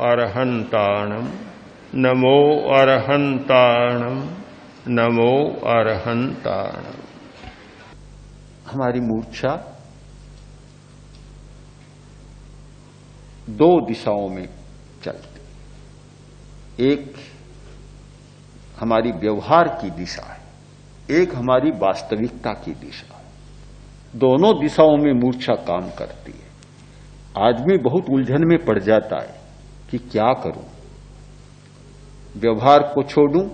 अरहन्ताणं नमो अरहन्ताणं नमो अरहन्ताणं। हमारी मूर्छा दो दिशाओं में चलती, एक हमारी व्यवहार की दिशा है, एक हमारी वास्तविकता की दिशा है। दोनों दिशाओं में मूर्छा काम करती है। आदमी बहुत उलझन में पड़ जाता है कि क्या करूं, व्यवहार को छोड़ूं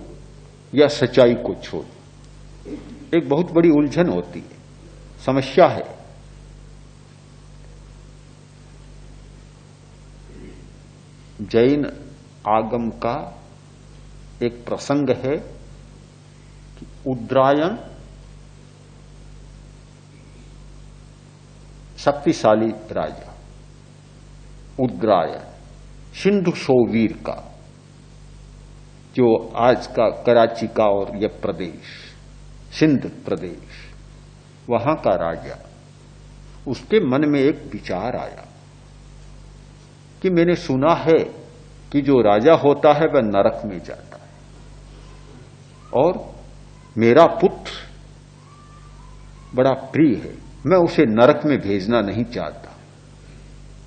या सच्चाई को छोड़ूं। एक बहुत बड़ी उलझन होती है, समस्या है। जैन आगम का एक प्रसंग है कि उद्रायण शक्तिशाली राजा, उद्रायण सिंधु शोवीर का, जो आज का कराची का और यह प्रदेश सिंध प्रदेश, वहां का राजा, उसके मन में एक विचार आया कि मैंने सुना है कि जो राजा होता है वह नरक में जाता है और मेरा पुत्र बड़ा प्रिय है, मैं उसे नरक में भेजना नहीं चाहता,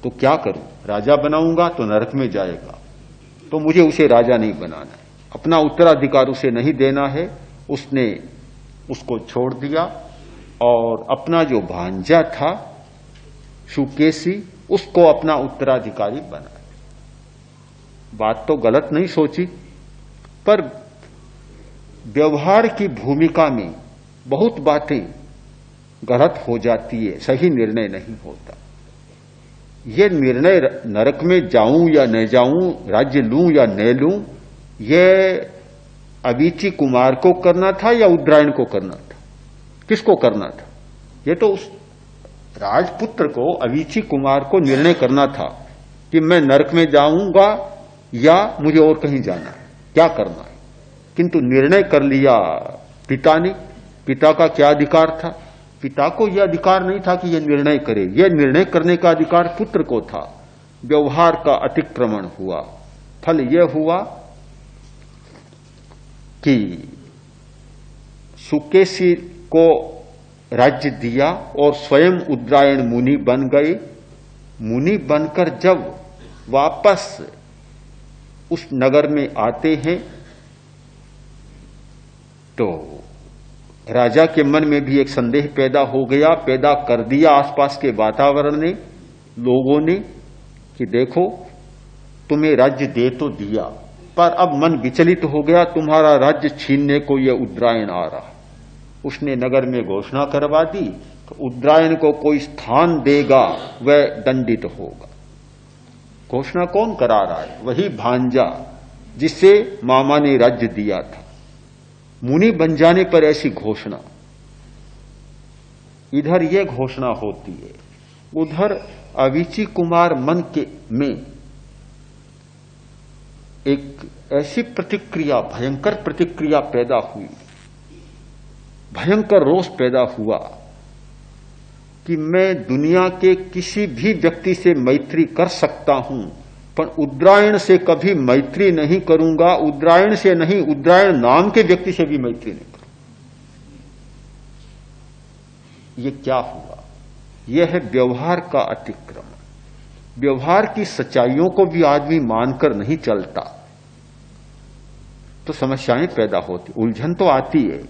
तो क्या करूं? राजा बनाऊंगा तो नरक में जाएगा, तो मुझे उसे राजा नहीं बनाना है, अपना उत्तराधिकार उसे नहीं देना है। उसने उसको छोड़ दिया और अपना जो भांजा था सुकेशी, उसको अपना उत्तराधिकारी बनाया। बात तो गलत नहीं सोची, पर व्यवहार की भूमिका में बहुत बातें गलत हो जाती है, सही निर्णय नहीं होता। यह निर्णय नरक में जाऊं या न जाऊं, राज्य लूं या न लूं, यह अवीची कुमार को करना था या उद्रायण को करना था? किसको करना था? यह तो उस राजपुत्र को, अवीची कुमार को निर्णय करना था कि मैं नरक में जाऊंगा या मुझे और कहीं जाना है, क्या करना है। किंतु निर्णय कर लिया पिता ने। पिता का क्या अधिकार था? पिता को यह अधिकार नहीं था कि यह निर्णय करे, यह निर्णय करने का अधिकार पुत्र को था। व्यवहार का अतिक्रमण हुआ। फल यह हुआ कि सुकेशी को राज्य दिया और स्वयं उद्रायण मुनि बन गए। मुनि बनकर जब वापस उस नगर में आते हैं तो राजा के मन में भी एक संदेह पैदा हो गया, पैदा कर दिया आसपास के वातावरण ने, लोगों ने, कि देखो तुम्हें राज्य दे तो दिया, पर अब मन विचलित हो गया, तुम्हारा राज्य छीनने को यह उद्रायण आ रहा। उसने नगर में घोषणा करवा दी कि उद्रायण को कोई स्थान देगा वह दंडित होगा। घोषणा कौन करा रहा है? वही भांजा जिसे मामा ने राज्य दिया था। मुनि बन जाने पर ऐसी घोषणा, इधर यह घोषणा होती है, उधर अवीची कुमार मन के में एक ऐसी प्रतिक्रिया, भयंकर प्रतिक्रिया पैदा हुई, भयंकर रोष पैदा हुआ कि मैं दुनिया के किसी भी व्यक्ति से मैत्री कर सकता हूं, पर उद्रायण से कभी मैत्री नहीं करूंगा। उद्रायण से नहीं, उद्रायण नाम के व्यक्ति से भी मैत्री नहीं करूंगा। यह क्या हुआ? यह है व्यवहार का अतिक्रमण। व्यवहार की सच्चाइयों को भी आदमी मानकर नहीं चलता तो समस्याएं पैदा होती, उलझन तो आती है।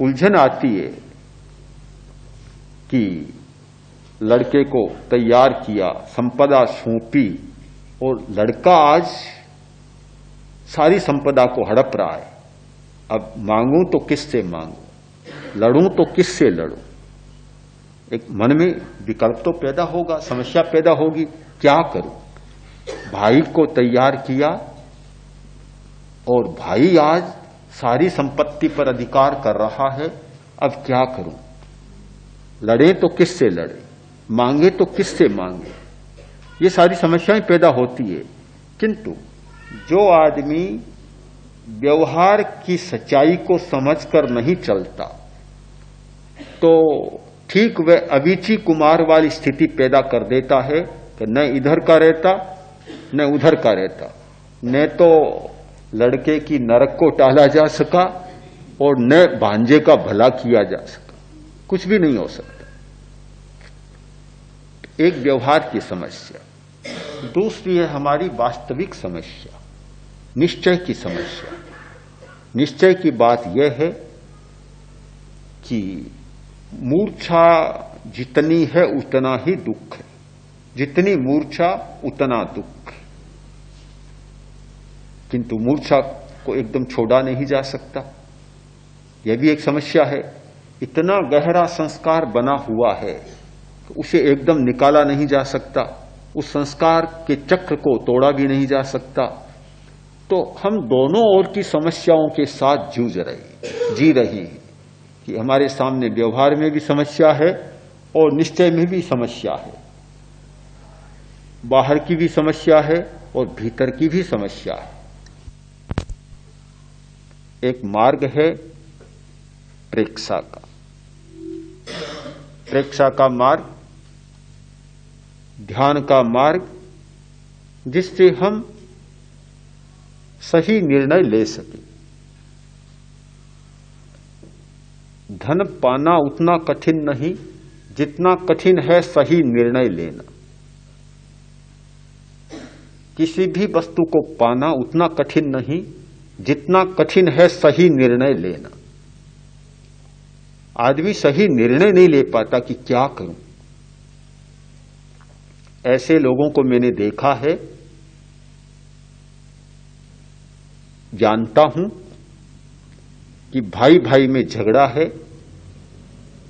उलझन आती है कि लड़के को तैयार किया, संपदा सौंपी और लड़का आज सारी संपदा को हड़प रहा है। अब मांगूं तो किससे मांगूं, लड़ूं तो किससे लड़ूं? एक मन में विकल्प तो पैदा होगा, समस्या पैदा होगी, क्या करूं? भाई को तैयार किया और भाई आज सारी संपत्ति पर अधिकार कर रहा है, अब क्या करूं? लड़े तो किससे लड़े, मांगे तो किससे मांगे? ये सारी समस्याएं पैदा होती है। किंतु जो आदमी व्यवहार की सच्चाई को समझकर नहीं चलता तो ठीक वह अवीची कुमार वाली स्थिति पैदा कर देता है कि न इधर का रहता न उधर का रहता, न तो लड़के की नरक को टाला जा सका और न भांजे का भला किया जा सका, कुछ भी नहीं हो सकता। एक व्यवहार की समस्या, दूसरी है हमारी वास्तविक समस्या, निश्चय की समस्या। निश्चय की बात यह है कि मूर्छा जितनी है उतना ही दुख है, जितनी मूर्छा उतना दुख है। किंतु मूर्छा को एकदम छोड़ा नहीं जा सकता, यह भी एक समस्या है। इतना गहरा संस्कार बना हुआ है कि उसे एकदम निकाला नहीं जा सकता, उस संस्कार के चक्र को तोड़ा भी नहीं जा सकता। तो हम दोनों ओर की समस्याओं के साथ जी रहे हैं कि हमारे सामने व्यवहार में भी समस्या है और निश्चय में भी समस्या है, बाहर की भी समस्या है और भीतर की भी समस्या है। एक मार्ग है प्रेक्षा का, प्रेक्षा का मार्ग, ध्यान का मार्ग, जिससे हम सही निर्णय ले सके। धन पाना उतना कठिन नहीं जितना कठिन है सही निर्णय लेना। किसी भी वस्तु को पाना उतना कठिन नहीं जितना कठिन है सही निर्णय लेना। आदमी सही निर्णय नहीं ले पाता कि क्या करूं। ऐसे लोगों को मैंने देखा है, जानता हूं कि भाई भाई में झगड़ा है,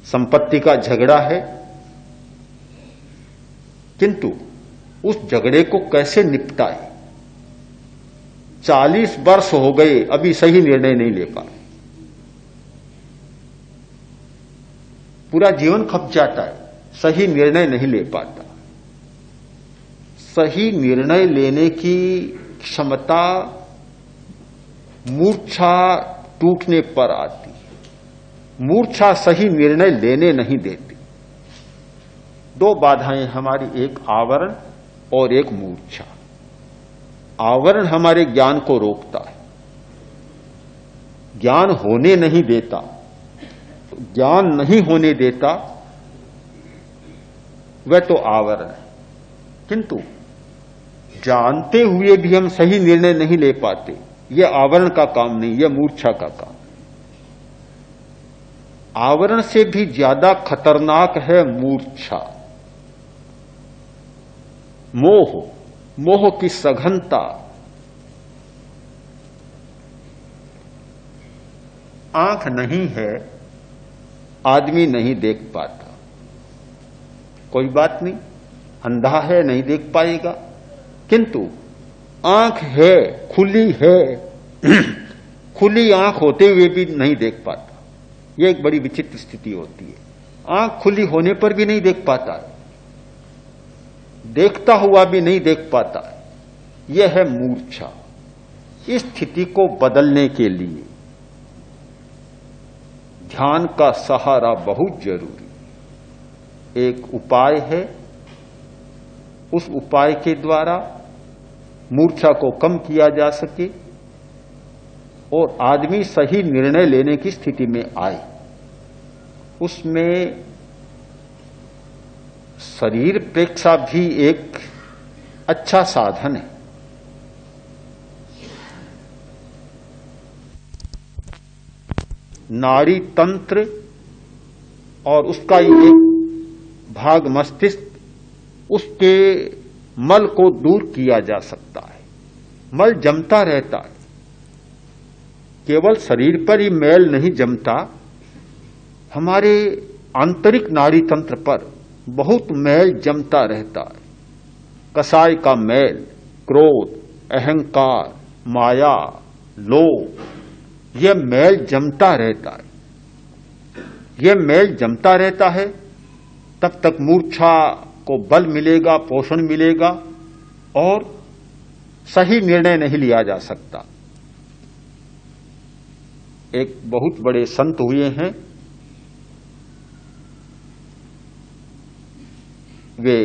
संपत्ति का झगड़ा है, किंतु उस झगड़े को कैसे निपटाए। 40 वर्ष हो गए अभी सही निर्णय नहीं ले पाए, पूरा जीवन खप जाता है, सही निर्णय नहीं ले पाता। सही निर्णय लेने की क्षमता मूर्छा टूटने पर आती है। मूर्छा सही निर्णय लेने नहीं देती। दो बाधाएं हमारी, एक आवरण और एक मूर्छा। आवरण हमारे ज्ञान को रोकता है, ज्ञान होने नहीं देता। ज्ञान नहीं होने देता वह तो आवरण है, किंतु जानते हुए भी हम सही निर्णय नहीं ले पाते, यह आवरण का काम नहीं, यह मूर्छा का काम। आवरण से भी ज्यादा खतरनाक है मूर्छा, मोह, मोह की सघनता। आंख नहीं है, आदमी नहीं देख पाता, कोई बात नहीं, अंधा है नहीं देख पाएगा, किंतु आंख है, खुली है, खुली आंख होते हुए भी नहीं देख पाता। यह एक बड़ी विचित्र स्थिति होती है। आंख खुली होने पर भी नहीं देख पाता, देखता हुआ भी नहीं देख पाता। यह है मूर्छा। इस स्थिति को बदलने के लिए ध्यान का सहारा बहुत जरूरी। एक उपाय है, उस उपाय के द्वारा मूर्छा को कम किया जा सके और आदमी सही निर्णय लेने की स्थिति में आए। उसमें शरीर प्रेक्षा भी एक अच्छा साधन है। नाड़ी तंत्र और उसका एक भाग मस्तिष्क, उसके मल को दूर किया जा सकता है। मल जमता रहता है, केवल शरीर पर ही मैल नहीं जमता, हमारे आंतरिक नाड़ी तंत्र पर बहुत मैल जमता रहता है। कसाय का मैल, क्रोध, अहंकार, माया, लोभ, यह मैल जमता रहता है। यह मैल जमता रहता है, तब तक मूर्छा को बल मिलेगा, पोषण मिलेगा और सही निर्णय नहीं लिया जा सकता। एक बहुत बड़े संत हुए हैं, वे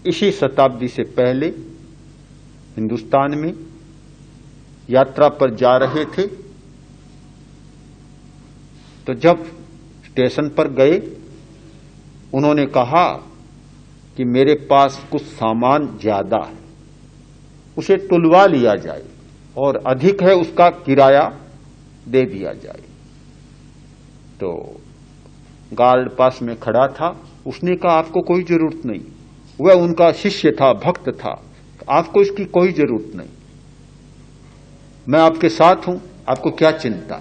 इसी शताब्दी से पहले हिंदुस्तान में यात्रा पर जा रहे थे, तो जब स्टेशन पर गए उन्होंने कहा कि मेरे पास कुछ सामान ज्यादा है, उसे तुलवा लिया जाए और अधिक है उसका किराया दे दिया जाए। तो गार्ड पास में खड़ा था, उसने कहा आपको कोई जरूरत नहीं, वह उनका शिष्य था, भक्त था, आपको इसकी कोई जरूरत नहीं, मैं आपके साथ हूं, आपको क्या चिंता।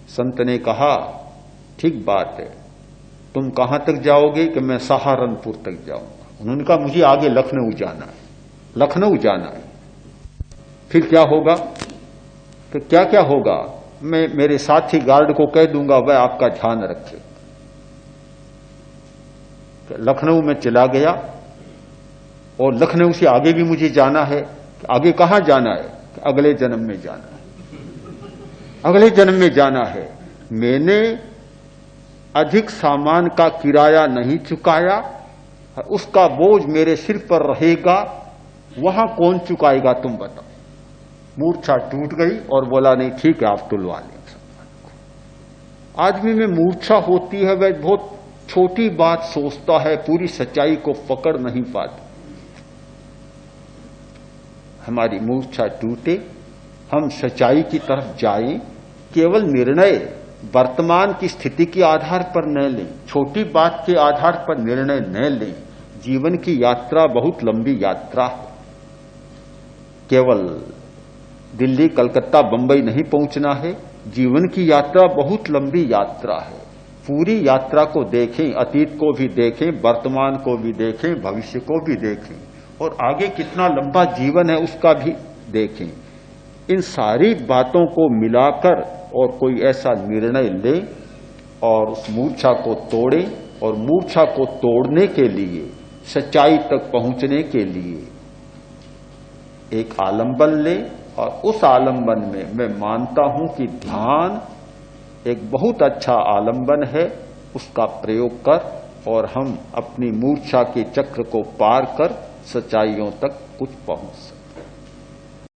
संत ने कहा ठीक बात है, तुम कहां तक जाओगे? कि मैं सहारनपुर तक जाऊंगा। उन्होंने कहा मुझे आगे लखनऊ जाना है, लखनऊ जाना है। फिर क्या होगा? फिर क्या क्या होगा? मैं मेरे साथी गार्ड को कह दूंगा, वह आपका ध्यान रखे। लखनऊ में चला गया और लखनऊ से आगे भी मुझे जाना है। आगे कहां जाना है? अगले जन्म में जाना है, अगले जन्म में जाना है। मैंने अधिक सामान का किराया नहीं चुकाया, उसका बोझ मेरे सिर पर रहेगा, वहां कौन चुकाएगा तुम बताओ। मूर्छा टूट गई और बोला नहीं ठीक है आप तुलवा लें। आदमी में मूर्छा होती है, वह बहुत छोटी बात सोचता है, पूरी सच्चाई को पकड़ नहीं पाता। हमारी मूर्छा टूटे, हम सच्चाई की तरफ जाएं, केवल निर्णय वर्तमान की स्थिति के आधार पर न लें, छोटी बात के आधार पर निर्णय न लें। जीवन की यात्रा बहुत लंबी यात्रा है, केवल दिल्ली कलकत्ता बंबई नहीं पहुंचना है। जीवन की यात्रा बहुत लंबी यात्रा है। पूरी यात्रा को देखें, अतीत को भी देखें, वर्तमान को भी देखें, भविष्य को भी देखें और आगे कितना लंबा जीवन है उसका भी देखें। इन सारी बातों को मिलाकर और कोई ऐसा निर्णय ले और उस मूर्छा को तोड़े, और मूर्छा को तोड़ने के लिए, सच्चाई तक पहुंचने के लिए एक आलंबन ले। और उस आलंबन में मैं मानता हूं कि ध्यान एक बहुत अच्छा आलंबन है, उसका प्रयोग कर और हम अपनी मूर्छा के चक्र को पार कर सच्चाइयों तक कुछ पहुंच सकते।